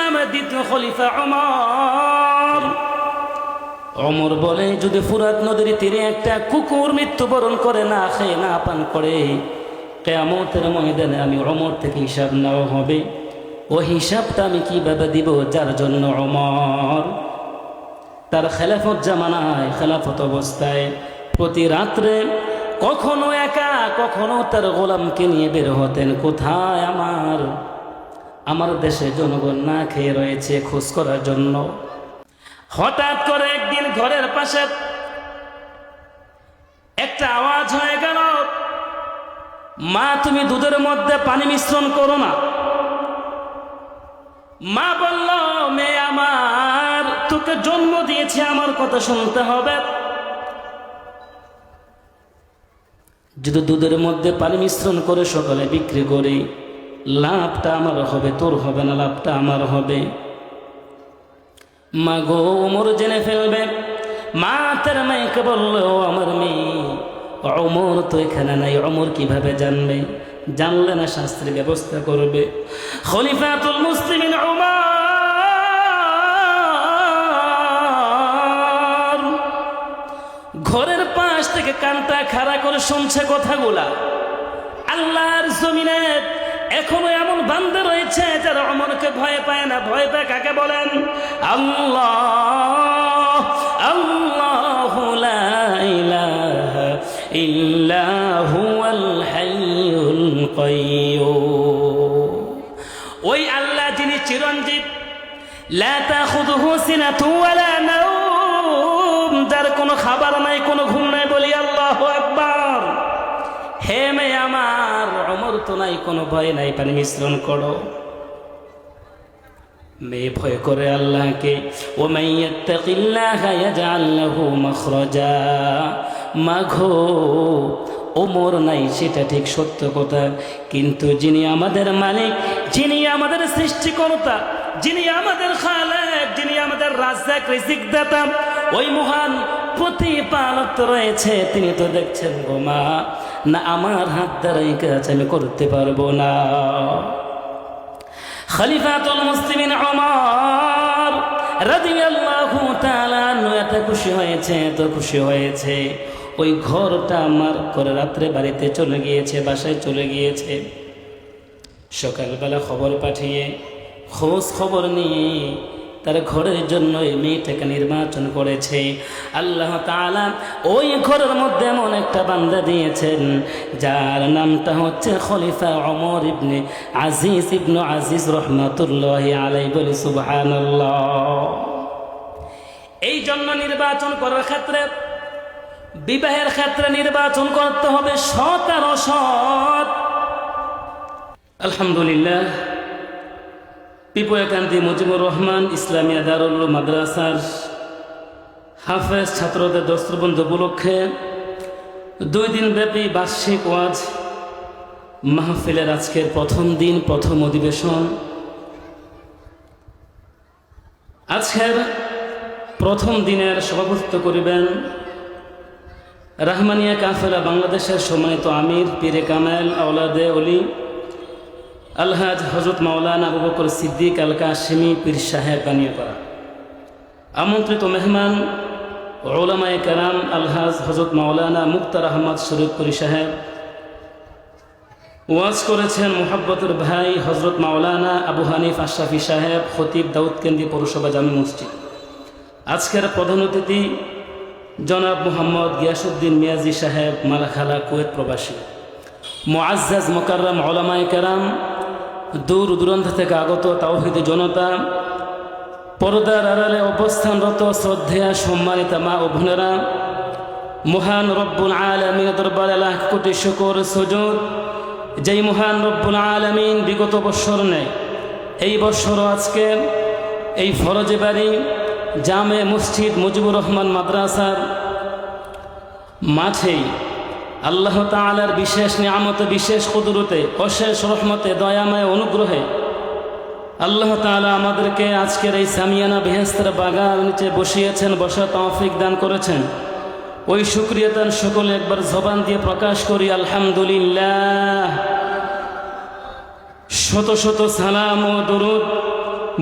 ইসলামের দ্বিতীয় খলিফা ওমর। ওমর বলে, যদি ফুরাত নদীর তীরে একটা কুকুর মৃত্যুবরণ করে, না খেয়ে না পান করে, কিয়ামতের ময়দানে আমি ওমর থেকে হিসাব নেওয়া হবে। ও হিসাবটা আমি কিভাবে দিব? যার জন্য ওমর তার খেলাফত জামানায়, খেলাফত অবস্থায় প্রতি রাত্রে কখনো একা, কখনো তার গোলামকে নিয়ে বের হতেন। কোথায়? আমার দেশে জনগণ না খেয়ে রয়েছে, খোঁজ করার জন্য। হঠাৎ করে একদিন ঘরের পাশে একটা আওয়াজ হয়ে গেল, মা তুমি দুধের মধ্যে পানি মিশ্রণ করো না। মা বলল, মেয়ে আমার, তোকে জন্ম দিয়েছে, আমার কথা শুনতে হবে। যদি দুধের মধ্যে পানি মিশ্রণ করে সকালে বিক্রি করি, লাভটা আমার হবে, তোর হবে না, লাভটা আমার হবে। মা গো, ওমর জেনে ফেলবে। মা তার মাইকে বলল, আমার মেয়ে ওমর তো এখানে নাই, ওমর কিভাবে জানবে? জানলে না শাস্ত্রের ব্যবস্থা করবে। খলিফাতুল মুসলিমিন ওমর ঘরের পাশ থেকে কানটা খাড়া করে শুনছে কথাগুলা। আল্লাহর জমিনে এখনো এমন বান্দা রয়েছে যারা ওমরকে ভয় পায় না। ভয় পায় কাকে বলেন? আল্লাহ, আল্লাহু লা ইলাহা ইল্লা হুয়াল হাইয়ুল কাইয়্যুম। ওই আল্লাহ যিনি চিরঞ্জীব, লা তাখুযুহু সিনাতুন ওয়ালা নাওম, যার কোনো খাবার নাই, কোনো ঘুম নাই, বলি আল্লাহু আকবার। হে মেয়ে আমার, ওমর তো নাই, কোনো ভয় নাই, পানি মিশ্রণ করো। মেয়ে ভয় করে আল্লাহকে। ও মাইয়াত্তাকিল্লাহা ইয়াজআল লাহু মাখরাজা। মাঘো, ওমর নাই সেটা ঠিক সত্য কথা, কিন্তু যিনি আমাদের মালিক, যিনি আমাদের সৃষ্টিকর্তা, যিনি আমাদের খালেক, যিনি আমাদের রাজ্জাক, রিজিক দাতা, ওই মহান প্রতিপালক রয়েছে, তিনি তো দেখছেন গো মা, না আমার হাত দ্বারা এই কাজ আমি করতে পারবো না। খলিফাতুল মুসলিমিন ওমর রাদিয়াল্লাহু তাআলা আনহু এত খুশি হয়েছে, এত খুশি হয়েছে, ওই ঘরটা আমার করে রাত্রে বাড়িতে চলে গিয়েছে, বাসায় চলে গিয়েছে। সকালবেলা খবর পাঠিয়ে, খোঁজ খবর নিয়ে তার ঘরের জন্য এই মেয়েটাকে নির্বাচন করেছে। আল্লাহ তাআলা ওই ঘরের মধ্যে এমন একটা বান্দা দিয়েছেন যার নামটা হচ্ছে খলিফা ওমর ইবনে আজিজ রহমাতুল্লাহি আলাইহি। বলি সুবহানাল্লাহ। এই জন্য নির্বাচন করার ক্ষেত্রে, বিবাহের ক্ষেত্রে নির্বাচন করতে হবে সৎ আর অসৎ। আলহামদুলিল্লাহ, পিপয়াকান্দি মুজিবুর রহমান ইসলামিয়া দারুল মাদ্রাসার হাফেজ ছাত্রদের দস্তবন্ধ উপলক্ষে 2 দিন ব্যাপী বার্ষিক ওয়াজ মাহফিলের আজকের প্রথম দিন, প্রথম অধিবেশন। আজকের প্রথম দিনের সভাপতিত্ব করিবেন রাহমানিয়া কাফেলা বাংলাদেশের সম্মানিত আমির, পীরে কামেল আওলাদে ওলি আলহাজ হযরত মাওলানা আবু বকর সিদ্দিক আল কাশিমি পীর সাহেব বানিয়াপাড়া। আমন্ত্রিত মেহমান উলামায়ে কেরাম আলহাজ হযরত মাওলানা মুক্তার আহমদ শরীফপুরী সাহেব। ওয়াজ করেছেন মুহাব্বতের ভাই হযরত মাওলানা আবু হানিফ আশরাফি সাহেব, খতিব দাউদকান্দি পৌরসভা জামি মসজিদ। আজকের প্রধান অতিথি জনাব মুহাম্মদ গিয়াসউদ্দিন মিয়াজি সাহেব, মালাখালা, কুয়েত প্রবাসী। মুআজ্জাজ মুকাররম উলামায়ে কেরাম, দূর দূরান্ত থেকে আগত তাওহীদি জনতা, পর্দার আড়ালে অবস্থানরত শ্রদ্ধেয়া সম্মানিত মা ও বোনেরা, মহান রব্বুল আলামিনের দরবারে লাখ কোটি শুকর সুজুদ। যেই মহান রব্বুল আলামিন বিগত বৎসর নেই, এই বৎসরও আজকে এই ফরজে বাড়ি জামে মসজিদ মুজিবুর রহমান মাদ্রাসার মাঠেই আল্লাহ তাআলার বিশেষ নিয়ামতে, বিশেষ কুদরতে, অশেষ রহমতে, দয়াময় অনুগ্রহে আল্লাহ তাআলা আমাদেরকে আজকের এই সামিয়ানা বেহেশতের বাগান নিচে বসিয়েছেন, বসার তৌফিক দান করেছেন। ওই শুকরিয়া তার সকলে একবার জবান দিয়ে প্রকাশ করি আলহামদুলিল্লাহ। শত শত সালাম ও দরুদ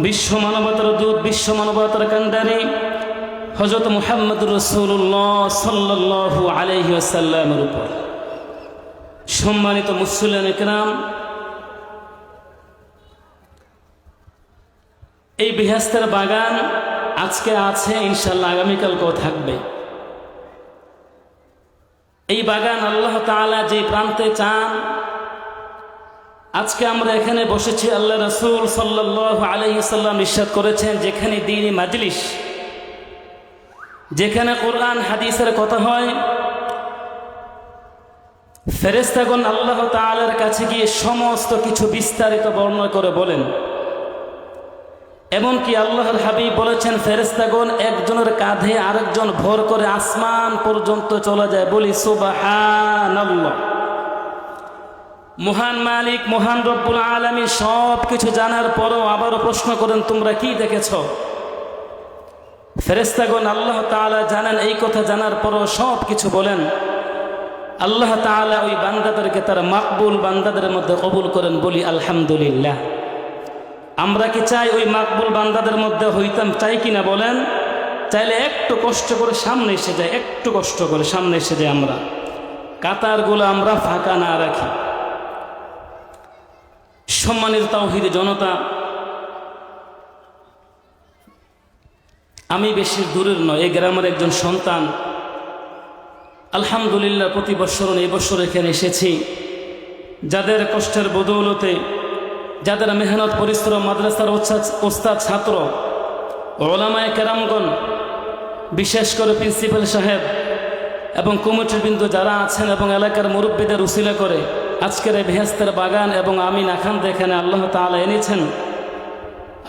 বিশ্ব মানবতার দূত, বিশ্ব মানবতার কান্ডারি হযরত মুহাম্মদুর রাসূলুল্লাহ সাল্লাল্লাহু আলাইহি ওয়াসাল্লামের উপর। সম্মানিত মুসলিম ইকরাম, এই বেহেশতের বাগান আজকে আছে, ইনশাআল্লাহ আগামীকালকেও থাকবে। এই বাগান আল্লাহ তাআলা যে প্রান্তে চান, আজকে আমরা এখানে বসেছি। আল্লাহ রাসূল সাল্লাল্লাহু আলাইহি সাল্লাম ইরশাদ করেছেন, যেখানে দ্বীনি মাজলিস, যেখানে কোরআন হাদিসের কথা হয়, ফেরেশতাগণ আল্লাহ তাআলার কাছে গিয়ে সমস্ত কিছু বিস্তারিত বর্ণনা করে বলেন। এমনকি আল্লাহর হাবিব বলেছেন, ফেরেশতাগণ একজনের কাঁধে আরেকজন ভর করে আসমান পর্যন্ত চলে যায়। বলি সুবহানাল্লাহ। মহান মালিক, মহান রব্বুল আলামিন সব কিছু জানার পরও আবারও প্রশ্ন করেন, তোমরা কি দেখেছ? ফেরেশতাগণ আল্লাহ তাআলা জানেন, এই কথা জানার পরও সব কিছু বলেন। আল্লাহ তাআলা ওই বান্দাদেরকে তার মাকবুল বান্দাদের মধ্যে কবুল করেন। বলি আলহামদুলিল্লাহ। আমরা কি চাই ওই মাকবুল বান্দাদের মধ্যে হইতাম? চাই কিনা বলেন? চাইলে একটু কষ্ট করে সামনে এসে যায়, একটু কষ্ট করে সামনে এসে যায়। আমরা কাতারগুলো আমরা ফাঁকা না রাখি। সম্মানিত তাওহীদি জনতা, আমি বেশি দূরের নয়, এই গ্রামের একজন সন্তান। আলহামদুলিল্লাহ, প্রতি বছর এই বছর এখানে এসেছি। যাদের কষ্টের বদৌলতে, যাদের মেহনত পরিশ্রম, মাদ্রাসার ওস্তাদ ছাত্র, উলামায়ে কেরামগণ, বিশেষ করে প্রিন্সিপাল সাহেব এবং কমিটির বৃন্দ যারা আছেন এবং এলাকার মুরব্বীদের উসিলা করে আজকের এই বেহেশতের বাগান এবং আমি নাখান্দ এখানে আল্লাহ তাআলা এনেছেন,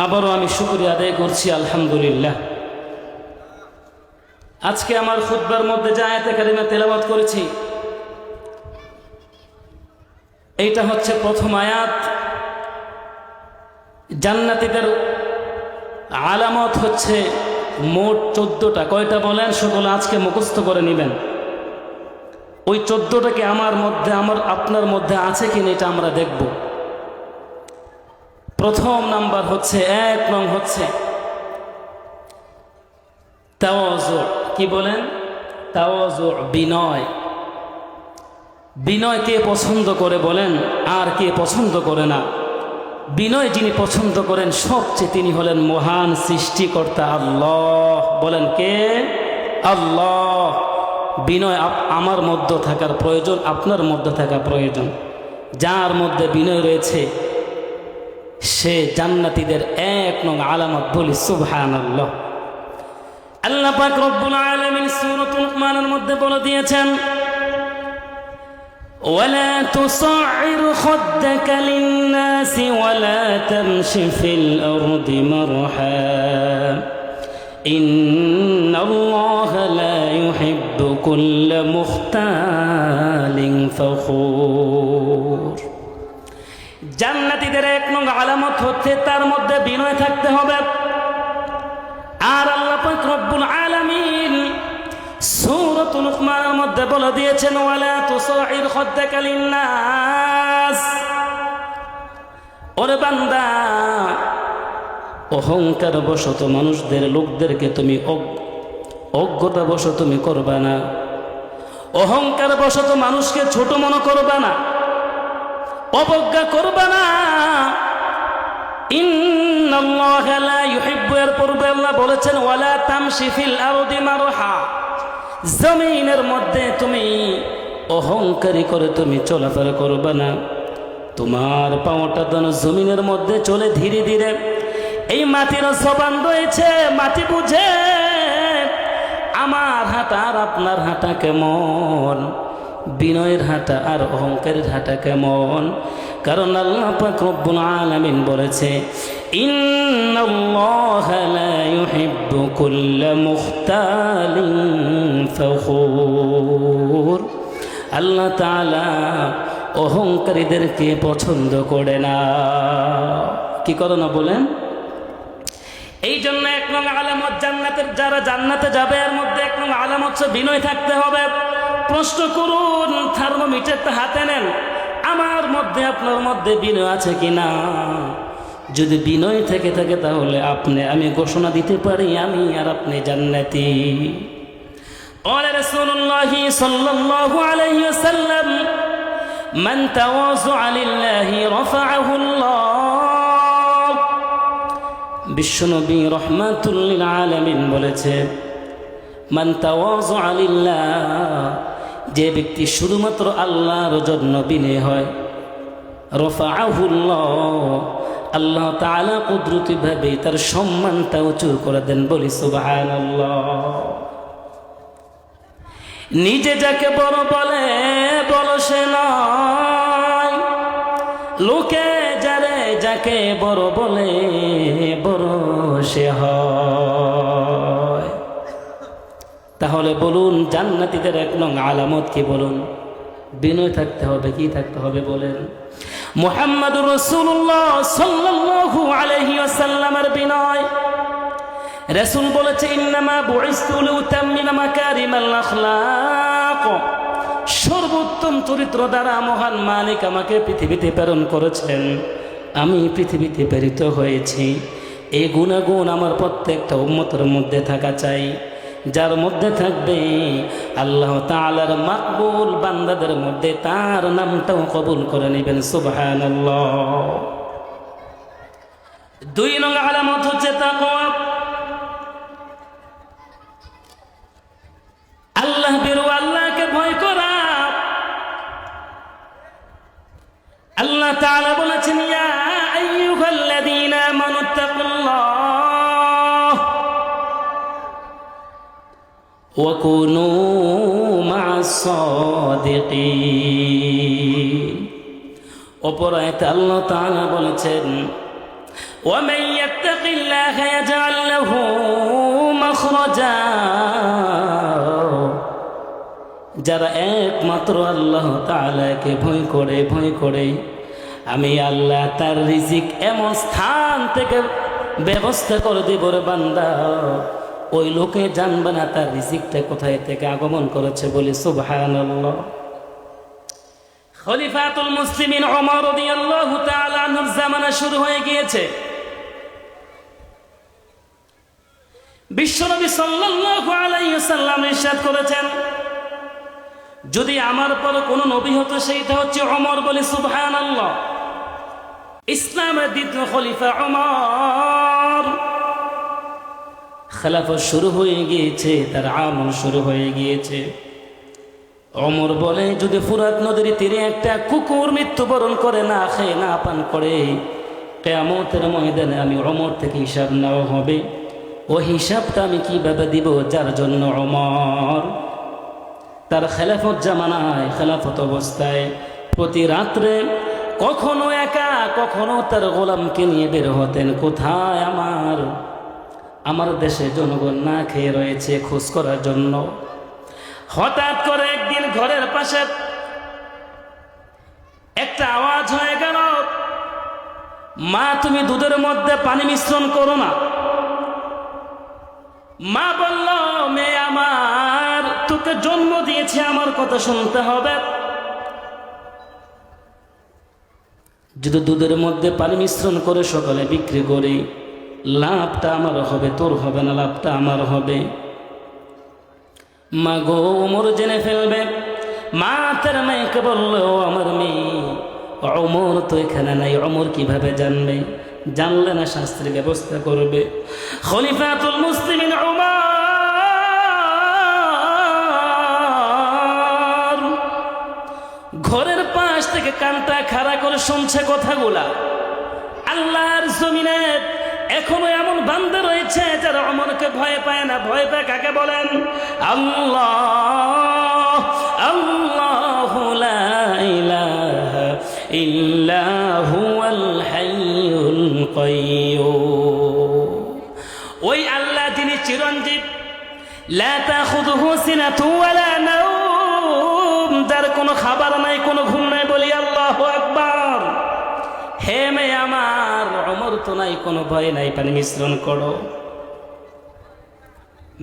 আবারও আমি শুকরিয়া আদায় করছি আলহামদুলিল্লাহ। আজকে আমার খুতবার মধ্যে যে আয়াতে কারিমা তেলাওয়াত করেছি, এইটা হচ্ছে প্রথম আয়াত। জান্নাতীদের আলামত হচ্ছে মোট 14টা। কয়টা বলেন? সকলে আজকে মুখস্থ করে নেবেন। ওই 14টাকে আমার মধ্যে, আপনার মধ্যে আছে কিনা এটা আমরা দেখব। প্রথম নাম্বার হচ্ছে, 1 নং হচ্ছে তাওয়াজু। কি বলেন? তাওয়াজু, বিনয়। বিনয় কে পছন্দ করে বলেন? আর কে পছন্দ করে না? বিনয় যিনি পছন্দ করেন সবচেয়ে, তিনি হলেন মহান সৃষ্টিকর্তা আল্লাহ। বলেন কে? আল্লাহ। বিনয় আমার মধ্যে থাকার প্রয়োজন, আপনার মধ্যে থাকা প্রয়োজন। যার মধ্যে বিনয় রয়েছে সে জান্নাতীদের 1 নং আলামত। বলি সুবহানাল্লাহ। আল্লাহ পাক রব্বুল আলামিন সূরাতুল লুকমানের মধ্যে বলে দিয়েছেন, ولا تصعر خدك للناس ولا تمش في الأرض مرحا إن الله لا يحب كل مختال فخور। জান্নাতীদের 1 নং আলামত হচ্ছে তার মধ্যে বিনয় থাকতে হবে। আর আল্লাহ পাক রব্বুল আলামিন সূরাতুল লুকমানের মধ্যে বলে দিয়েছেন, ওয়ালা তুসাইর খাদ্দাকা লিন্নাস। ওরে বান্দা, অহংকার বশত মানুষদের, লোকদেরকে তুমি অজ্ঞতা বশত তুমি করবা না। অহংকার বশত মানুষকে ছোট মনে করবা না, অবজ্ঞা করবা না। ইন্নাল্লাহা লা ইউহিব্বু, এর পূর্বে আল্লাহ বলেছেন, ওয়ালা তামশি ফিল আরদি মারহা। জমিনের মধ্যে তুমি অহংকারী করে তুমি চলাফেরা করবে না। তোমার পাওয়াটা যেন জমিনের মধ্যে চলে ধীরে ধীরে। এই মাটির জবান রয়েছে, মাটি বুঝে আমার হাঁটা আর আপনার হাঁটা কেমন, বিনয়ের হাঁটা আর অহংকারের হাঁটা কেমন। কারণ আল্লাহ পাক রব্বুল আলামিন বলেছে, ইন্নাল্লাহা লা ইউহিব্বু কুল্লা মুখতালিন ফখুর। আল্লাহ তাআলা অহংকারীদেরকে পছন্দ করে না। কি করে না বলেন? এই জন্য 1 নং আলামত জান্নাতের, যারা জান্নাতে যাবে এর মধ্যে 1 নং আলামত হচ্ছে বিনয় থাকতে হবে। প্রশ্ন করুন, থার্মোমিটারটা হাতে নেন, আমার মধ্যে আপনার মধ্যে বিনয় আছে কিনা? যদি বিনয় থেকে থাকে তাহলে আমি ঘোষণা দিতে পারি আমি আর আপনি জান্নাতি। قال رسول الله صلى الله عليه وسلم من تواضع لله رفعه الله। বিশ্বনবী রাহমাতুল লিল আলামিন বলেছে, মান তাওয়াযা লিল্লাহ, যে ব্যক্তি শুধুমাত্র আল্লাহর জন্য বিনয় হয়, রফাআহুল্লাহ, আল্লাহ তাআলা কুদরতিভাবে তার সম্মানটা উঁচু করে দেন। বলি সুবহানাল্লাহ। নিজে যাকে বড় বলে বড় সে নয়, লোকে যাকে বড় বলে বড় সে হয়। তাহলে বলুন জান্নাতীদের 1 নং আলামত কি? বলুন বিনয় থাকতে হবে। কি থাকতে হবে বলেন? মুহাম্মাদুর রাসূলুল্লাহ সাল্লাল্লাহু আলাইহি ওয়াসাল্লামের বিনয়। রাসূল বলেছে, ইন্নামা বুইসতু লিউতাম্মিমা মাকারিমাল আখলাক, সর্বোত্তম চরিত্র দ্বারা মহান মালিক আমাকে পৃথিবীতে প্রেরণ করেছেন। আমি পৃথিবীতে প্রেরিত হয়েছি, এই গুণাগুণ আমার প্রত্যেকটা উম্মতের মধ্যে থাকা চাই। যার মধ্যে থাকবে আল্লাহ তাআলার মাকবুল বান্দাদের মধ্যে তার নামটাও কবুল করে নেবেন। সুবহানাল্লাহ। 2 নং আলামত হচ্ছে তাকওয়া। আল্লাহ বেরু, আল্লাহকে ভয় করা। আল্লাহ তাআলা বলেছেন, ইয়া আইয়ুহাল্লাযীনা আমানুত্তাকুল্লাহ ওয়া কুনু মা'আস সাদিকিন। অপর আয়াতে আল্লাহ তাআলা বলেছেন, ওয়া মান ইয়াত্তাকিল্লাহা ইয়াজআল লাহু মাখরাজা, যারা একমাত্র আল্লাহ তাআলাকে ভয় করে আমি আল্লাহ তার রিজিক এমন স্থান থেকে ব্যবস্থা করে দেব রে বান্দা, ওই লোকে জানবে না তার রিজিকটা কোথায় থেকে আগমন করেছে। বলি সুবহানাল্লাহ। খলিফাতুল মুসলিমিন ওমর রাদিয়াল্লাহু তাআলা আনহুর জামানা শুরু হয়ে গিয়েছে। বিশ্বনবী সাল্লাল্লাহু আলাইহি ওয়াসাল্লাম ইরশাদ করেছেন, যদি আমার পর কোন নবী হতো সেইটা হচ্ছে ওমর। বলি সুবহানাল্লাহ। ইসলামের দ্বিতীয় খলিফা ওমর। খেলাফত শুরু হয়ে গিয়েছে, তার আমল শুরু হয়ে গিয়েছে। ওমর বলে, যদি ফুরাত নদীর তীরে একটা কুকুর মৃত্যুবরণ করে, না খেয়ে না পান করে, কিয়ামতের ময়দানে আমি ওমর থেকে হিসাব নেওয়া হবে। ও হিসাবটা আমি কিভাবে দিব? যার জন্য ওমর তার খেলাফত জামানায়, খেলাফত অবস্থায় প্রতি রাত্রে কখনো একা কখনো তার গোলামকে নিয়ে বের হতেন। কোথায় আমার দেশে জনগণ না খেয়ে রয়েছে খোঁজ করার জন্য। হঠাৎ করে একদিন ঘরের পাশে একটা আওয়াজ হয়ে গেল, মা তুমি দুধের মধ্যে পানি মিশ্রণ করো না। মা বলল, মেয়ে আমার, তোকে জন্ম দিয়েছে, আমার কথা শুনতে হবে। যদি দুধের মধ্যে পানি মিশ্রণ করে সকালে বিক্রি করি, লাভটা আমার হবে, তোর হবে না, লাভটা আমার হবে। মা গো, ওমর জেনে ফেলবে। মা তার মেয়েকে বলল, আমার মেয়ে ওমর তো এখানে নাই, ওমর কিভাবে জানবে? জানলে না শাস্ত্রের ব্যবস্থা করবে। খলিফাতুল মুসলিমিন ওমর ঘরের পাশ থেকে কানটা খাড়া করে শুনছে কথাগুলা। আল্লাহর জমিনে এখনো এমন বান্দা রয়েছে যারা ওমরকে ভয় পায় না। ভয় পায় কাকে বলেন? আল্লাহ, আল্লাহু লা ইলাহা ইল্লা হুয়াল হাইয়ুল কাইয়্যুম। ওই আল্লাহ যিনি চিরঞ্জীব, লা তাখুযুহু সিনাতুন ওয়ালা নাওম, যার কোনো খাবার নাই, কোনো ঘুম নাই। বলি আল্লাহু আকবার। হে মেয়ে আমার, ওমর তো নাই, কোনো ভয় নাই, পানি মিশ্রণ করো।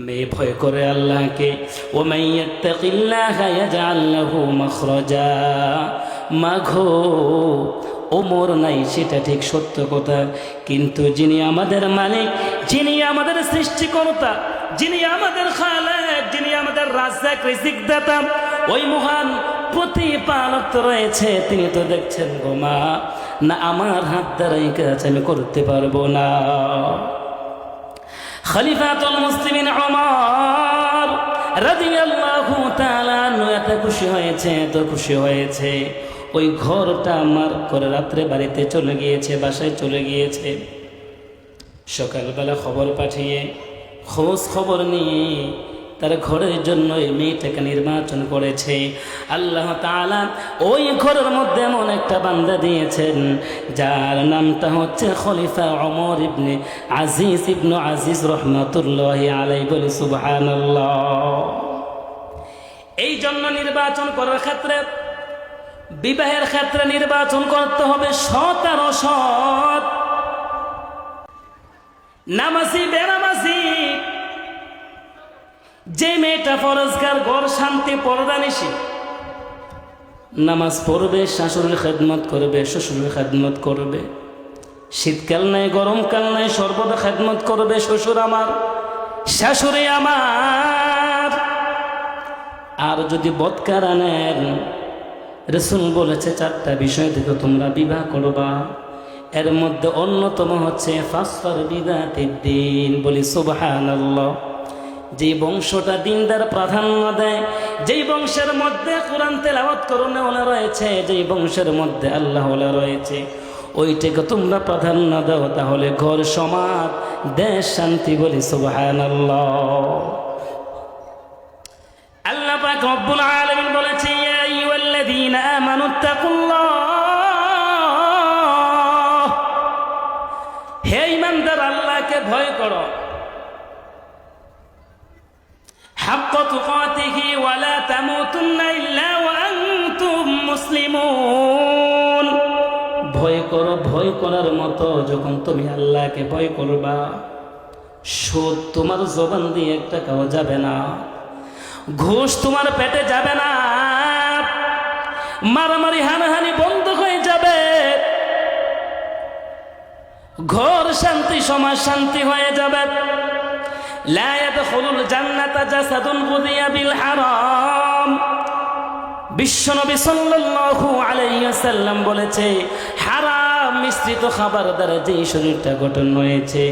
মেয়ে ভয় করে আল্লাহকে। ও মান ইয়াত্তাকিল্লাহা ইয়াজআল লাহু মাখরাজা। মাঘো, ওমর নাই, সেটা ঠিক সত্য কথা, কিন্তু যিনি আমাদের মালিক, যিনি আমাদের সৃষ্টিকর্তা, যিনি আমাদের খালেক, যিনি আমাদের রাজ্জাক রিজিক দাতা, ওই মহান প্রতিপালক রয়েছে, তিনি তো দেখছেন গো মা, না আমার হাত দ্বারা এই কাজ আমি করতে পারবো না। খলিফাতুল মুসলিমিন ওমর রাদিয়াল্লাহু তাআলা এত খুশি হয়েছে, এত খুশি হয়েছে, ওই ঘরটা আমার করে রাত্রে বাড়িতে চলে গিয়েছে, বাসায় চলে গিয়েছে। সকালবেলা খবর পাঠিয়ে খোঁজ খবর নিয়ে তার ঘরের জন্য এই মেয়েটাকে নির্বাচন করেছে। আল্লাহ তাআলা ওই ঘরের মধ্যে এমন একটা বান্দা দিয়েছেন যার নামটা হচ্ছে খলিফা ওমর ইবনে আজিজ রহমাতুল্লাহি আলাইহি, বলি সুবহানাল্লাহ। এই জন্য নির্বাচন করার ক্ষেত্রে, বিবাহের ক্ষেত্রে নির্বাচন করতে হবে সৎ আর অসৎ, নামাজি বেনামাজি। যে মেয়েটা ফরজগার, ঘর শান্তি, পর্দানিশী, নামাজ পড়বে, শাশুড়ির খেদমত করবে, শ্বশুরের খেদমত করবে, শীতকাল নাই গরমকাল নাই সর্বদা খেদমত করবে, শ্বশুর আমার শাশুড়ি আমার। আর যদি বদকার আনেন, রাসূল বলেছে 4টা বিষয় থেকে তোমরা বিবাহ করবা, এর মধ্যে অন্যতম হচ্ছে ফাসফার বিদাতিদ্দিন, বলি সুবহানাল্লাহ। যেই বংশটা দিনদার প্রাধান্য দেয়, যেই বংশের মধ্যে কোরআন তেলাওয়াত করনেওয়ালা রয়েছে, যেই বংশের মধ্যে আল্লাহওয়ালা রয়েছে, ওইটাকে তোমরা প্রাধান্য দাও, তাহলে ঘর সমাজ দেশ শান্তি, বলি সুবহানাল্লাহ। আল্লাহ পাক রব্বুল আলামিন বলেছে, ইয়া আইয়ুহাল্লাযীনা আমানুত্তাকুল্লাহ, হে ঈমানদার আল্লাহকে ভয় করো, হাক্কা তুকাতিহি ওয়া লা তামুতুন্না ইল্লা ওয়া আনতুম মুসলিমুন। ভয় করো, ভয় করার মতো যখন তুমি আল্লাহকে ভয় করবা, সুদ তোমার জবান দিয়ে একটা খাওয়া যাবে না, ঘুষ তোমার পেটে যাবে না, মারামারি হানাহানি বন্ধ হয়ে যাবে, ঘর শান্তি, সমাজ শান্তি হয়ে যাবে। লা ইয়াদখুলুল জান্নাতা জাসাদুন গুযিয়া বিল হারাম। বিশ্বনবী সাল্লাল্লাহু আলাইহি ওয়াসাল্লাম বলেছে, হারাম মিশ্রিত খাবার দ্বারা যেই শরীরটা গঠন হয়েছে,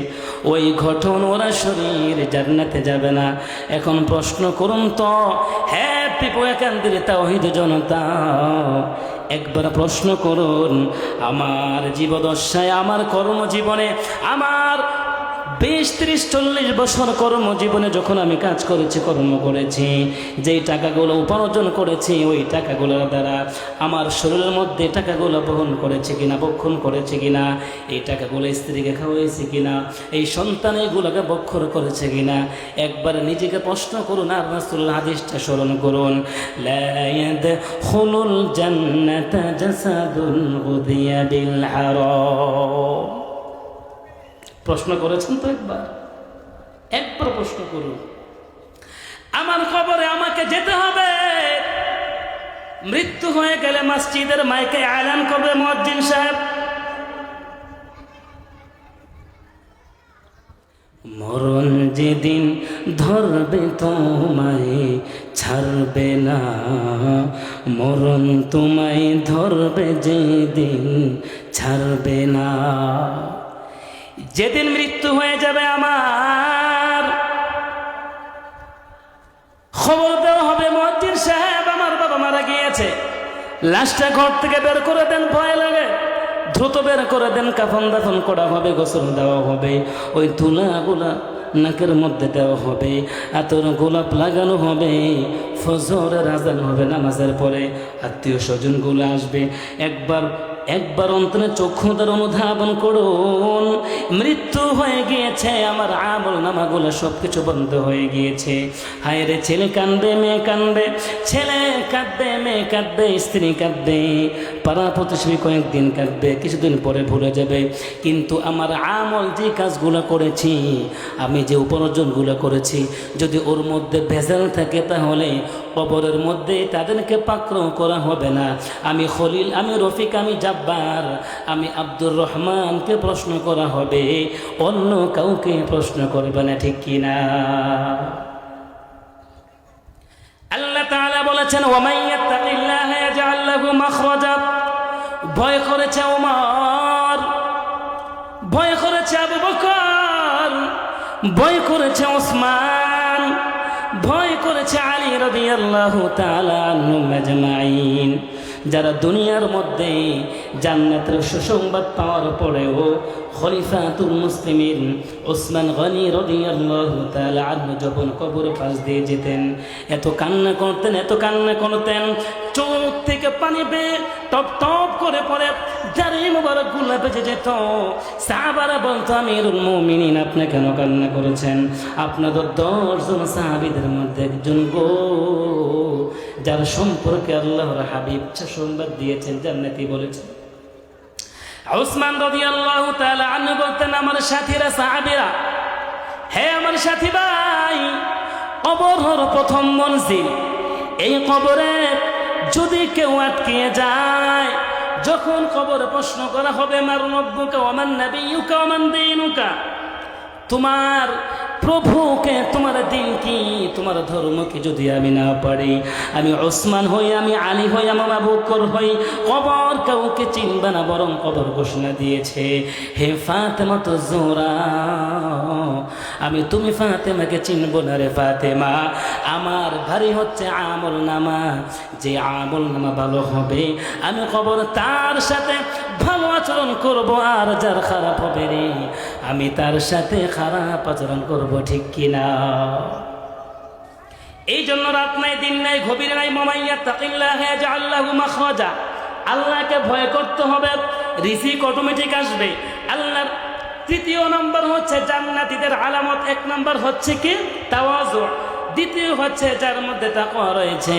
ওই গঠন ওরা শরীর জান্নাতে যাবে না। এখন প্রশ্ন করুন তো, হ্যাঁ পিপুয়াকান্দির তাওহীদ জনতা, একবার প্রশ্ন করুন, আমার জীবদশায়, আমার কর্মজীবনে, আমার 20, 30, 40 বছর কর্মজীবনে যখন আমি কাজ করেছি, কর্ম করেছি, যেই টাকাগুলো উপার্জন করেছি, ওই টাকাগুলোর দ্বারা আমার শরীরের মধ্যে টাকাগুলো বহন করেছে কিনা, বক্ষণ করেছে কিনা, এই টাকাগুলো স্ত্রীকে খাওয়াইছে কিনা, এই সন্তান এইগুলোকে বক্ষর করেছে কিনা, একবার নিজেকে প্রশ্ন করুন আর রাসূলুল্লাহ হাদিসটা স্মরণ করুন, লা ইয়াদখুলুল জান্নাতা জাসাদুন গুযিয়া বিল হারাম। প্রশ্ন করেছেন তো? একবার প্রশ্ন করুন। আমার কবরে আমাকে যেতে হবে, মৃত্যু হয়ে গেলে মসজিদের মাইকে এলান করবে মুয়াজ্জিন সাহেব, মরণ যেদিন ধরবে তোমায় ছাড়বে না, মরণ তোমায় ধরবে যেদিন ছাড়বে না। যেদিন মৃত্যু হয়ে যাবে আমার, খবর দেওয়া হবে, মুয়াজ্জিন সাহেব আমার বাবা মারা গিয়েছে, লাশটা ঘর থেকে বের করে দেন, ভয় লাগে, দ্রুত বের করে দেন, কাফন দাফন করা হবে, গোসল দেওয়া হবে, ওই তুলাগুলা নাকের মধ্যে দেওয়া হবে, আতর গোলাপ লাগানো হবে, ফজরের আযান হবে, নামাজের পরে আত্মীয় স্বজনগুলো আসবে। একবার অন্তরে চক্ষু দ্বারা অনুধাবন করুন, মৃত্যু হয়ে গিয়েছে, আমার আমল নামাগুলো সব কিছু বন্ধ হয়ে গিয়েছে। হায় রে, ছেলে কাঁদবে, মেয়ে কাঁদবে, ছেলে কাঁদবে, মেয়ে কাঁদবে, স্ত্রী কাঁদবে, পাড়া প্রতিবেশী কয়েকদিন কাঁদবে, কিছুদিন পরে ভুলে যাবে, কিন্তু আমার আমল যে কাজগুলো করেছি, আমি যে উপার্জনগুলো করেছি, যদি ওর মধ্যে ভেজাল থাকে, তাহলে কবরের মধ্যে তাদেরকে পাকড়াও করা হবে না। আমি খলিল, আমি রফিক, আমি জাব্বার, আমি আব্দুর রহমানকে প্রশ্ন করা হবে, অন্য কাউকে প্রশ্ন করবে না, ঠিক কিনা? আল্লাহ তাআলা বলেছেন ওয়ামান ইয়াত্তাকিল্লাহা ইয়াজআল লাহু মাখরাজা। ভয় করেছে ওমর, ভয় করেছে আবু বকর, ভয় করেছে ওসমান, ভয় করেছে আলী রাদিয়াল্লাহু তাআলা আনহুম আজমাইন। যারা দুনিয়ার মধ্যে জান্নাতের সুসংবাদ পাওয়ার পরেও খলিফাতুল মুসলিমিন ওসমান গনি রাদিয়াল্লাহু তাআলা আনহু যখন কবর পাশ দিয়ে যেতেন, এত কান্না করতেন, এত কান্না করতেন, চোখ থেকে পানি বেয়ে টপ টপ করে পড়ে দাড়ি মোবারক গুলা বেজে যেত। সাহাবারা বলতো আমিরুল মুমিনিন, আপনি কেন কান্না করেছেন? আপনাদের 10 জন সাহাবীদের মধ্যে একজন গো, যার সম্পর্কে আল্লাহর হাবিব সংবাদ দিয়েছেন, জান্নাতি বলেছেন। উসমান রাদিয়াল্লাহু তাআলা আনহু বলতেন, আমার সাথীরা, সাহাবীরা, হে আমার সাথী ভাই, কবর হলো প্রথম মঞ্জিল। এই কবরে যদি কেউ আটকে যায়, যখন কবরে প্রশ্ন করা হবে মান রব্বুকা ওয়া মান নাবিয়্যুকা ওয়া মান দীনুকা, তোমার প্রভুকে, তোমার দিন কি, তোমার ধর্ম কি যদি আমি না পারি, আমি ওসমান হই, আমি আলী হই, আমি আবু বকর হই, কবর কাউকে চিনবে না। বরং কবর ঘোষণা দিয়েছে, হে ফাতেমা তো জোহরা, আমি তুমি ফাতেমাকে চিনব না রে ফাতেমা। আমার ভারী হচ্ছে আমল নামা, যে আমল নামা ভালো হবে আমি কবর তার সাথে ভালো আচরণ করব, আর যার খারাপ হবে রে আমি তার সাথে খারাপ আচরণ করব, ঠিক কিনা? এই জন্য রাত নাই, দিন নাই, গভীর নাই, মামাইয়া তাকিল্লাহা ইয়াজআল লাহু মাখরাজা। আল্লাহকে ভয় করতে হবে, রিজিক অটোমেটিক আসবে। আল্লাহর তৃতীয় নম্বর হচ্ছে জান্নাতীদের আলামত। 1 নম্বর হচ্ছে কি? তাওয়াজু। দ্বিতীয় হচ্ছে যার মধ্যে তাকওয়া রয়েছে,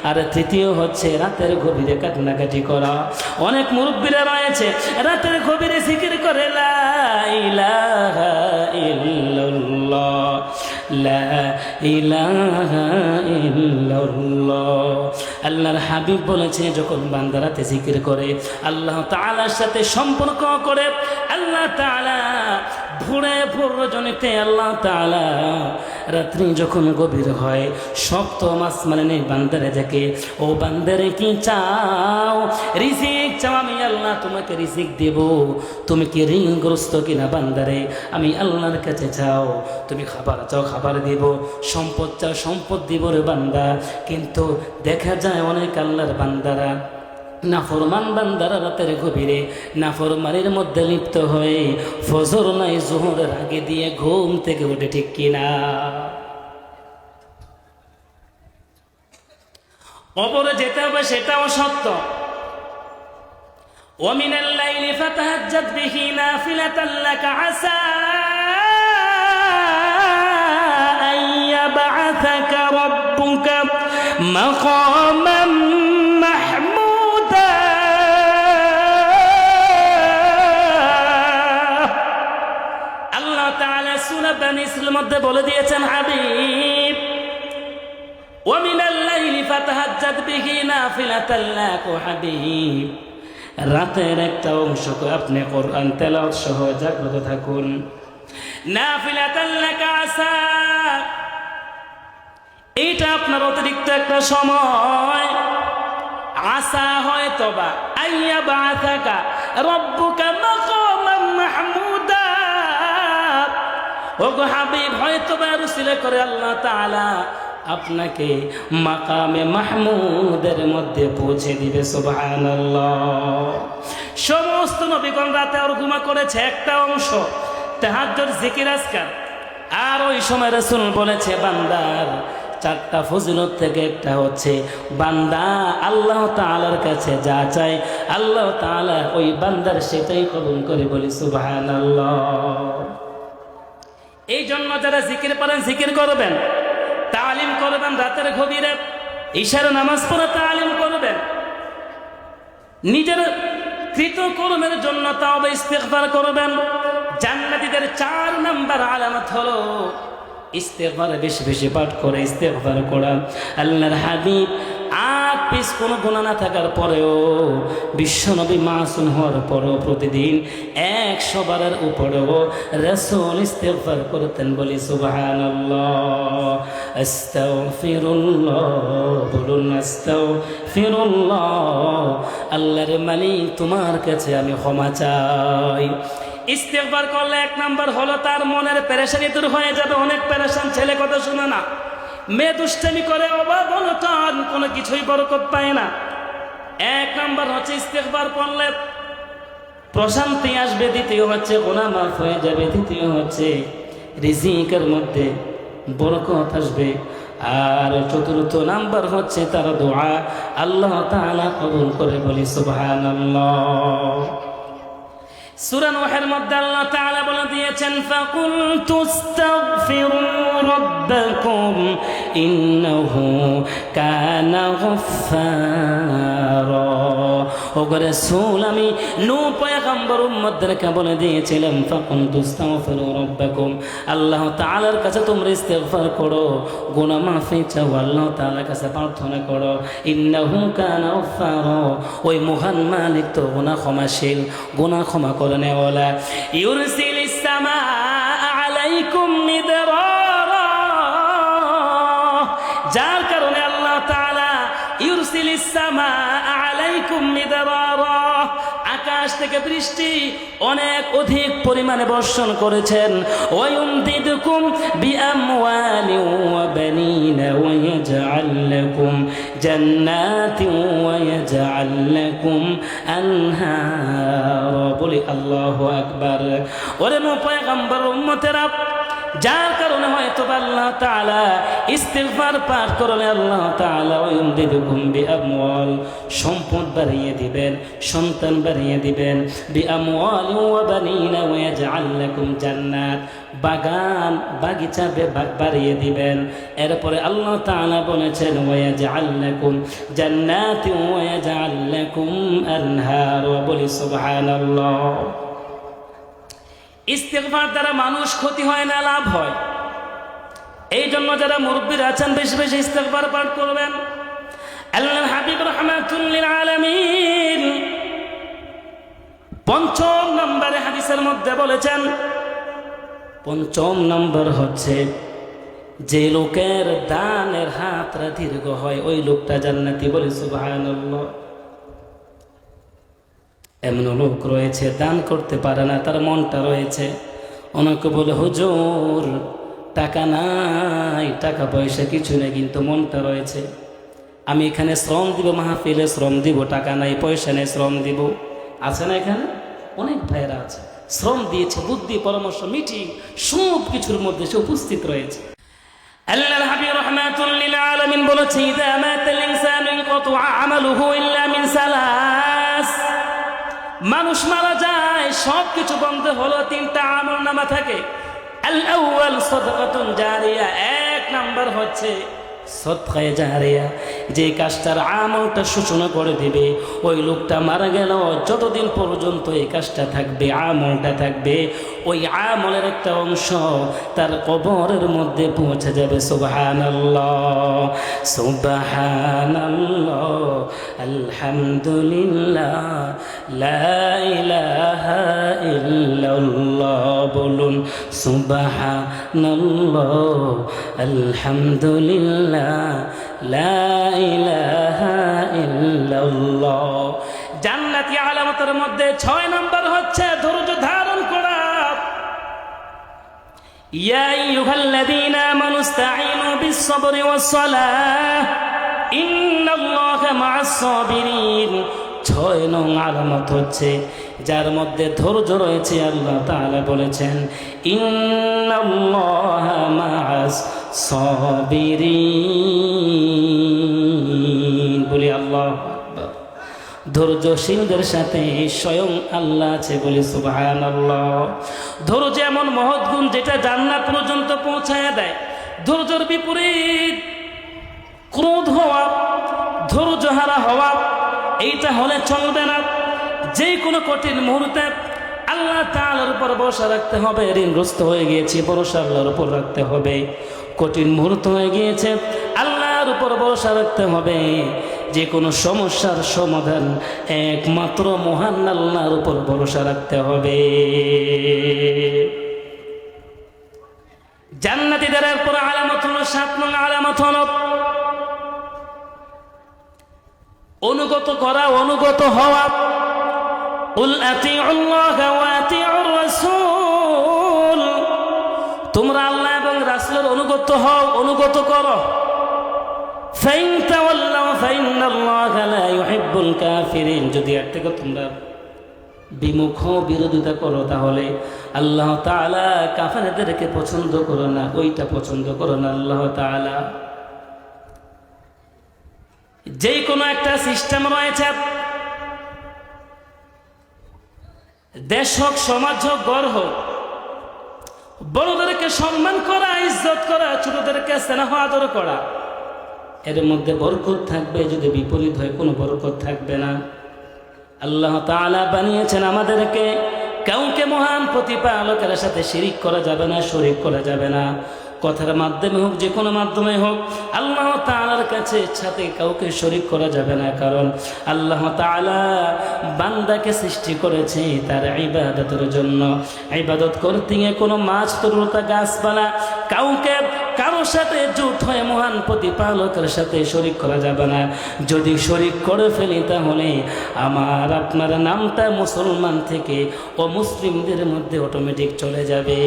আর তৃতীয় হচ্ছে রাতের গভীরে কান্নাকাটি করা। অনেক মুরব্বীরা রয়েছে রাতের গভীরে জিকির করে লা ইলাহা ইল্লাল্লাহ, লা ইলাহা ইল্লাল্লাহ। আল্লাহর হাবিব বলেছে, যখন বান্দা রাতে জিকির করে, আল্লাহ তাআলার সাথে সম্পর্ক করে, আল্লাহ তাআলা ভোরে ভোর রজনীতে, আল্লাহ তাআলা রাত্রি যখন গভীর হয়, সপ্তম আসমানে বান্দারে দেখে, ও বান্দারে কি চাও? রিজিক চাও, আমি আল্লাহ তোমাকে রিজিক দেব। তুমি কি ঋণগ্রস্ত কিনা বান্দারে? আমি আল্লাহর কাছে চাও। তুমি খাবার চাও, খাবার দিব। সম্পদ চাও, সম্পদ দিব রে বান্দা। কিন্তু দেখা যায় অনেক আল্লাহর বান্দারা, নাফরমান বান্দারা রাতের গভীরে নাফরমানির মধ্যে লিপ্ত হয়ে ফজর নাই জোহরের আগে দিয়ে ঘুম থেকে উঠে, ঠিক কিনা? কবরে যেতে হবে, সেটাও সত্য। ওয়া মিনাল লাইলি ফাতাহাজ্জাদ বিহি নাফিলাতান লাকা আসা আন ইয়াবআসাকা রাব্বুকা মাকামান মাহমুদা। আল্লাহ তাআলা সূরা বানী ইসরাঈলের মধ্যে বলে দিয়েছেন, হাবিব, ওয়া মিনাল লাইলি ফাতাহাজ্জাদ বিহি নাফিলাতান লাকা, হাবিব, রাতের একটা অংশ আপনি কোরআন তেলাওয়াত সহ জাগ্রত থাকুন। নাফিলাতান লাকা আসা, এইটা আপনার অতিরিক্ত একটা সময়। আসা হয়তোবা আইয়া বাআসাকা রব্বুকা মাকামান মাহমুদা। ওগো হাবিব, হয়তোবা রুসিলে করে আল্লাহ তাআলা আপনাকে মাকামে মাহমুদের মধ্যে পৌঁছে দিবে। সুবহানাল্লাহ। সমস্ত নবীগণ রাতে আর ঘুমা করেছে, একটা অংশ তাহাজ্জুদ, জিকির, আজকার। আর ওই সময় রাসূল বলেছে, বান্দার 4টা ফজিলত থেকে একটা হচ্ছে, বান্দা আল্লাহ তাআলার কাছে যা চায় আল্লাহ তাআলা ওই বান্দার সেটাই কবুল করে, বলি সুবহানাল্লাহ। এই জন্য যারা জিকির পারেন জিকির করবেন, তালিম করবেন, রাতের গভীরে ইশার নামাজ পড়ে তালিম করবেন। নিজের কৃতকর্মের জন্য তাওবা ইস্তিগফার করবেন। জান্নাতীদের 4 নাম্বার আলামত হলো ইস্তেগফার বেশি বেশি পাঠ করে ইস্তেগফার করা। আল্লাহর হাবিব আগ পিছ কোনো গুনাহ না থাকার পরেও, বিশ্বনবী মাসুম হওয়ার পরেও প্রতিদিন 100 বারের উপরেও রাসূল ইস্তেগফার করতেন। বলি সুবহানাল্লাহ, আস্তাগফিরুল্লাহ, বলুন আস্তাগফিরুল্লাহ। আল্লাহর মালিক তোমার কাছে আমি ক্ষমা চাই। ইস্তেগফার করলে 1 নাম্বার হলো তার মনের পেরেশানি দূর হয়ে যাবে। অনেক পেরেশান ছেলে কথা শুনে না, মেয়ে দুষ্টামি করে, অভাব অনটন, কোনো কিছুই বরকত পায় না। 1 নাম্বার হচ্ছে ইস্তেগফার পড়লে প্রশান্তি আসবে, দ্বিতীয় হচ্ছে গুনাহ মাফ হয়ে যাবে, তৃতীয় হচ্ছে রিজিকের মধ্যে বরকত আসবে, আর চতুর্থ নাম্বার হচ্ছে তার দোয়া আল্লাহ তাআলা কবুল করে। বলি সুবহানাল্লাহ। সূরা নূহের মধ্যে আল্লাহ তাআলা বলে দিয়েছেন, ফাকুলতু আস্তাগফিরু রাব্বাকুম ইন্নাহু কানা গফফারা। ও রাসূল, আমি নূহ পয়গম্বর উম্মতদেরকে বলে দিয়েছিলাম, ফাকুলতু আস্তাগফিরু রাব্বাকুম, আল্লাহ তাআলার কাছে তোমরা ইস্তেগফার করো, গুনাহ মাফি চাও, আল্লাহ তাআলার কাছে প্রার্থনা করো। ইন্নাহু কানা গফফারা, ওই মহান মালিক তো গুনাহ ক্ষমাশীল, গুনাহ ক্ষমা করনে ওয়ালা। ইউরসিলিস সামাআ আলাইকুম মিদরারা, যার কারণে আল্লাহ তাআলা ইউরসিলিস সামাআ আলাইকুম মিদরারা, আকাশ থেকে বৃষ্টি অনেক অধিক পরিমাণে বর্ষণ করেছেন। ওয়ায়ুমদিদুকুম বিআমওয়ালিন ওয়া বানিনা ওয়া ইয়াজআল লাকুম জান্নাতিন ওয়া ইয়াজআল লাকুম আনহার। বলি আল্লাহু আকবার। ওরে নূহ পয়গম্বর উম্মতেরা, যার কারণে হয়তো আল্লাহ তাআলা ইস্তিগফার পাঠ করলে আল্লাহ তাআলা ওয়ায়ুমদিদুকুম বিআমওয়াল, সম্পদ বাড়িয়ে দিবেন, সন্তান বাড়িয়ে দিবেন, বিআমওয়ালিন ওয়া বানিনা ওয়া ইয়াজআল লাকুম জান্নাত, বাগান বাগিচা বাড়িয়ে দিবেন। এরপরে আল্লাহ তাআলা বলেছেন, ওয়া ইয়াজআল লাকুম জান্নাতিন ওয়া ইয়াজআল লাকুম আনহার। বলি সুবহানাল্লাহ। ইস্তেগফার দ্বারা মানুষ ক্ষতি হয় না, লাভ হয়। এই জন্য যারা মুরব্বীরা আছেন বেশি বেশি ইস্তেগফার পাঠ করবেন। আল্লাহর হাবিব রাহমাতুল লিল আলামিন 5ম নম্বরে হাদিসের মধ্যে বলেছেন, 5ম নম্বর হচ্ছে যে লোকের দানের হাতটা দীর্ঘ হয় ওই লোকটা জান্নাতি। বলে সুবহানাল্লাহ। এমন লোক রয়েছে দান করতে পারে না, তার মনটা রয়েছে। অনেকে বলে, হুজুর টাকা নাই, টাকা পয়সা কিছু নেই, কিন্তু মনটা রয়েছে। আমি এখানে শ্রম দিব, মাহফিলে শ্রম দিব, টাকা নাই, পয়সা নেই, শ্রম দিব। আছে না এখানে অনেক ভাইয়েরা আছে, শ্রম দিয়েছে, বুদ্ধি পরামর্শ মিটিং সব কিছুর মধ্যে সে উপস্থিত রয়েছে। আল্লাহর হাবিব রাহমাতুল লিল আলামিন বলেছে, ইযা মাতাল ইনসানু ইয়াকতু আমালুহু ইল্লা মিন সালাস, মানুষ মারা যায় সব কিছু বন্ধ হলো 3টা আমল নামা থাকে। আল আউয়াল সাদাকাতুন জারিয়া, 1 নাম্বার হচ্ছে সদকায়ে জারিয়া, যে কাজটার আমলটা সূচনা করে দিবে। ওই লোকটা মারা গেল, যতদিন পর্যন্ত এই কাজটা থাকবে, আমলটা থাকবে, ওই আমলের একটা অংশ তার কবরের মধ্যে পৌঁছে যাবে। সুবহানাল্লাহ, সুবহানাল্লাহ, আলহামদুলিল্লাহ, লা ইলাহা ইল্লাল্লাহ। বলুন সুবহানাল্লাহ, আলহামদুলিল্লাহ, লা ইলাহা ইল্লাল্লাহ। জান্নাতি আলামতের মধ্যে 6 নম্বর হচ্ছে ধৈর্য ধারণ করা। ইয়া আইয়ুহাল্লাযীনা আমানু ইসতাঈনু বিস-সাবরি ওয়াস-সালাহ ইন্নাল্লাহা মা'আস-সাবিরিন। 6 নং আলামত হচ্ছে যার মধ্যে ধৈর্য রয়েছে। আল্লাহ তাআলা বলেছেন, ইন্নাল্লাহা মা'আস-সাবিরিন। বলি আল্লাহু আকবার। ধৈর্যশীলদের সাথে স্বয়ং আল্লাহ আছে। বলি সুবহানাল্লাহ। ধৈর্য এমন মহৎ গুণ যেটা জান্নাত পর্যন্ত পৌঁছায় দেয়। ধৈর্যের বিপরীত ক্রোধ হওয়া, ধৈর্যহারা হওয়া, এইটা হলে চলবে না। যে কোনো কঠিন মুহূর্তে আল্লাহ তাআলার উপর ভরসা রাখতে হবে। ঋণগ্রস্ত হয়ে গিয়েছি, ভরসা আল্লাহর উপর রাখতে হবে। কঠিন মুহূর্ত হয়ে গিয়েছে, আল্লাহর উপর ভরসা রাখতে হবে। যে কোনো সমস্যার সমাধান একমাত্র মহান আল্লাহর উপর ভরসা রাখতে হবে। জান্নাতীদের উপর আলামত হলো 7 নং আলামত হলো অনুগত করা, অনুগত হওয়া। কুল আতিউল্লাহ ওয়া আতিউর রাসূল, তোমরা আল্লাহ এবং রাসূলের অনুগত হও, অনুগত করো। ফাইন তাওয়াল্লাউ ফাইন্নাল্লাহা লা ইউহিব্বুল কাফিরিন, যদি এর থেকে তোমরা বিমুখ বিরোধিতা করো তাহলে আল্লাহ তাআলা কাফেরদেরকে পছন্দ করো না, ওইটা পছন্দ করো না আল্লাহ তাআলা। যে কোনো একটা সিস্টেম রয়েছে, দেশ হোক, সমাজ হোক, গড় হোক, বড়দেরকে সম্মান করা, ইজ্জত করা, ছোটদেরকে স্নেহ আদর করা, এর মধ্যে বরকত থাকবে। যদি বিপরীত হয় কোনো বরকত থাকবে না। আল্লাহ তাআলা বানিয়েছেন আমাদেরকে, কাউকে মহান প্রতিপালকের সাথে শিরিক করা যাবে না, শরীক করা যাবে না। কথার মাধ্যমে হোক, যে কোনো মাধ্যমে হোক, আল্লাহ তাআলার কাছে সাথে কাউকে শরীক করা যাবে না। কারণ আল্লাহ তাআলা বান্দাকে সৃষ্টি করেছে তার ইবাদতের জন্য। ইবাদত করতে গিয়ে কোনো মাছ, তরুলতা, গাছপালা, কাউকে কারো সাথে জোট হয়ে মহান প্রতিপালকের সাথে শরীক করা যাবে না। যদি শরীক করে ফেলি তাহলে আমার আপনার নামটা মুসলমান থেকে অমুসলিমদের মধ্যে অটোমেটিক চলে যাবে।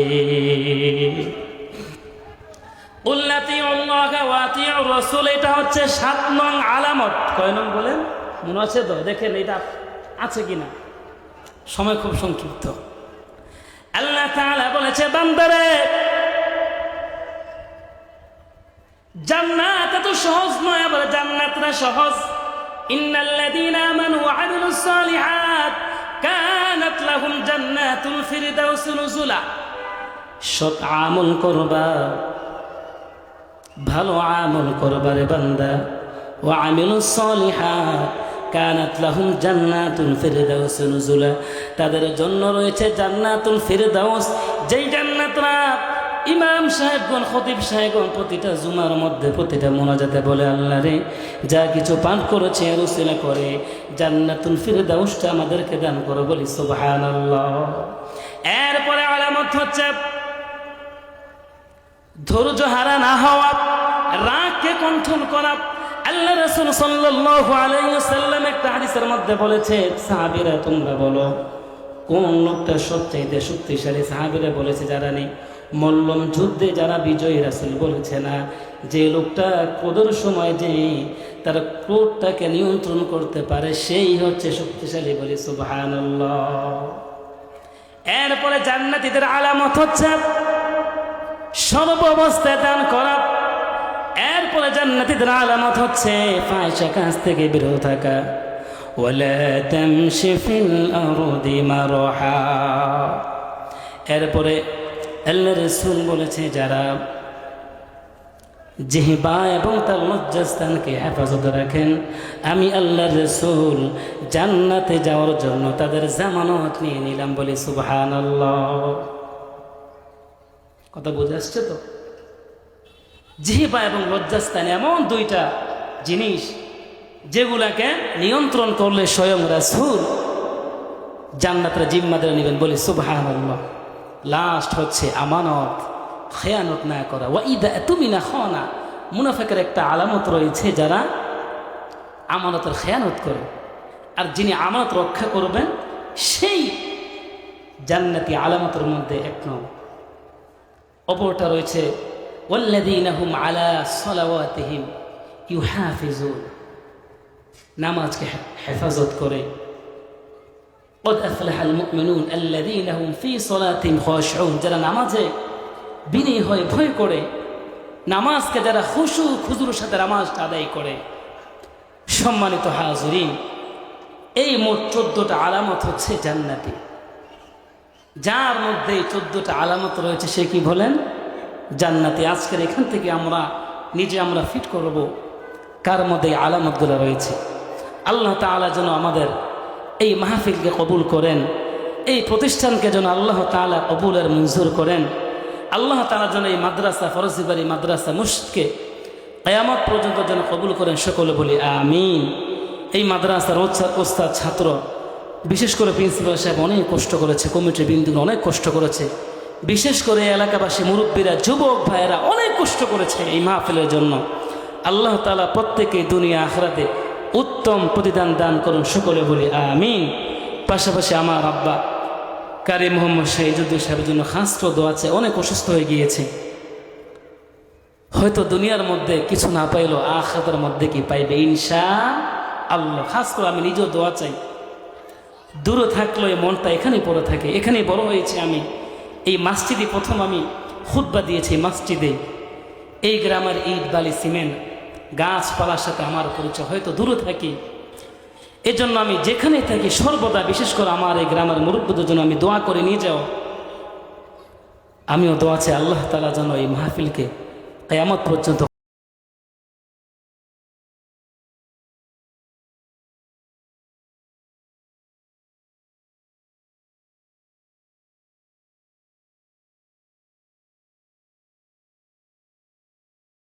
এটা হচ্ছে 7 নং আলামত। কয় নং বলেন? মনে আছে তো? দেখেন এটা আছে কিনা, সময় খুব সংক্ষিপ্ত। আল্লাহ তাআলা বলেছে, বান্দারে জান্নাত এত সহজ নয়, আবার জান্নাতটা সহজ। ইন্নাল্লাযীনা আমানু ওয়া আমিলুস সালিহাত কানাত লাহুম জান্নাতুল ফিরদাউস নুজুলা। সৎ আমল করবা, ভালো আমল করবা রে বান্দা। ওয়া আমিলুস সালিহাত কানাত লাহুম জান্নাতুল ফিরদাউস নুজুলা, তাদের জন্য রয়েছে জান্নাতুল ফিরদাউস। যেই জান্নাতরা ইমাম সাহেবগণ, খতিব সাহেবগণ প্রতিটা জুমার মধ্যে, প্রতিটা মোনাজাতে বলে, আল্লাহ রে যা কিছু পাঠ করেছে আর উসিলা করে জান্নাতুল ফিরদাউসটা আমাদেরকে দান করো, বলি সুবহানাল্লাহ। এরপরে আলামত হচ্ছে ধৈর্য হারা না হওয়া, রাগকে কন্ট্রোল করা। আল্লাহ রাসূল সাল্লাল্লাহু আলাইহি ওয়াসাল্লাম একটা হাদিসের মধ্যে বলেছে, সাহাবীরা তোমরা বলো কোন লোকটা সবচাইতে শক্তিশালী? সাহাবীরা বলেছে, যারা নেই মল্লম যুদ্ধে যারা বিজয়ী। রাসূল বলেছে না, যে লোকটা ক্রোধের সময় যে তার ক্রোধটাকে নিয়ন্ত্রণ করতে পারে সেই হচ্ছে শক্তিশালী, বলি সুবহানাল্লাহ। এরপরে জান্নাতীদের আলামত হচ্ছে সর্ব অবস্থায় দান করা। এরপরে জান্নাতীদের আলামত হচ্ছে ফাহিশা কাজ থেকে বিরত থাকা। ওয়ালা তামশি ফিল আরদি মারহা। এরপরে আল্লাহ রাসূল বলেছে, যারা জিহবা এবং তার লজ্জাস্থানকে হেফাজত রাখেন, আমি আল্লাহর রাসূল জান্নাতে যাওয়ার জন্য তাদের জামানত নিয়ে নিলাম, বলি সুবহানাল্লাহ। কথা বুঝে আসছে তো? জিহবা এবং লজ্জাস্থান এমন দুইটা জিনিস যেগুলাকে নিয়ন্ত্রণ করলে স্বয়ং রাসূল জান্নাতের জিম্মাদার নেবেন, বলি সুবহানাল্লাহ। লাস্ট হচ্ছে আমানত, খেয়ানত না করা। ওয়াইদা তুমিনা খানা, মুনাফিকের একটা আলামত রয়েছে, যারা আমানতের খেয়ানত করে। আর যিনি আমানত রক্ষা করবেন সেই জান্নাতি আলামতের মধ্যে এক নং। অপরটা রয়েছে ওয়াল্লাযীনা হুম আলা সালাওয়াতিহিম ইউহাফিজুন, নামাজকে হেফাজত করে। قد أفلح المؤمنون الذين هم في صلاتهم خاشعون, যারা নামাজে বিনয়ী হয়ে ভয় করে, নামাজকে যারা খুশু খুজুর সাথে নামাজটা আদায় করে। সম্মানিত হাজিরিন, এই মোট 14টা আলামত হচ্ছে জান্নাতি। যার মধ্যে 14টা আলামত রয়েছে সে কি বলেন? জান্নাতি। আজকের এখান থেকে আমরা আমরা ফিট করব কার মধ্যে আলামতগুলো রয়েছে। আল্লাহ তাআলা যেন আমাদের এই মাহফিলকে কবুল করেন, এই প্রতিষ্ঠানকে যেন আল্লাহ তাআলা কবুল আর মঞ্জুর করেন। আল্লাহ তাআলা যেন এই মাদ্রাসা ফরজিবাড়ি মাদ্রাসা মসজিদকে কিয়ামত পর্যন্ত যেন কবুল করেন, সকলে বলি আমিন। এই মাদ্রাসার ওস্তাদ ছাত্র, বিশেষ করে প্রিন্সিপাল সাহেব অনেক কষ্ট করেছে, কমিটির বৃন্দগুলো অনেক কষ্ট করেছে, বিশেষ করে এলাকাবাসী মুরব্বীরা যুবক ভাইয়েরা অনেক কষ্ট করেছে এই মাহফিলের জন্য। আল্লাহ তাআলা প্রত্যেকেই দুনিয়া আখিরাতে উত্তম প্রতিদান দান করুন, সকলে বলি আমিন। পাশাপাশি আমার আব্বা কারি মোহাম্মদ শাহিদুদ্দিন সাহেবের জন্য খাস করে দোয়া চাই, অনেক অসুস্থ হয়ে গিয়েছে। হয়তো দুনিয়ার মধ্যে কিছু না পাইলেও আখিরাতের মধ্যে কি পাইবে ইনশাআল্লাহ। খাস করে আমি নিজেও দোয়া চাই, দূরে থাকলেও এই মনটা এখানেই পড়ে থাকে। এখানেই বড় হয়েছে আমি, এই মসজিদে প্রথম আমি খুতবা দিয়েছি মসজিদে। এই গ্রামের ইট বালি সিমেন্ট গাছপালার সাথে আমার পরিচয়, হয়তো দূরে থাকি, এজন্য আমি যেখানে থাকি সর্বদা বিশেষ করে আমার এই গ্রামের মুরব্বীদের জন্য আমি দোয়া করে নিয়ে যাও। আমিও দোয়া চাই আল্লাহ তাআলা যেন এই মাহফিলকে কিয়ামত পর্যন্ত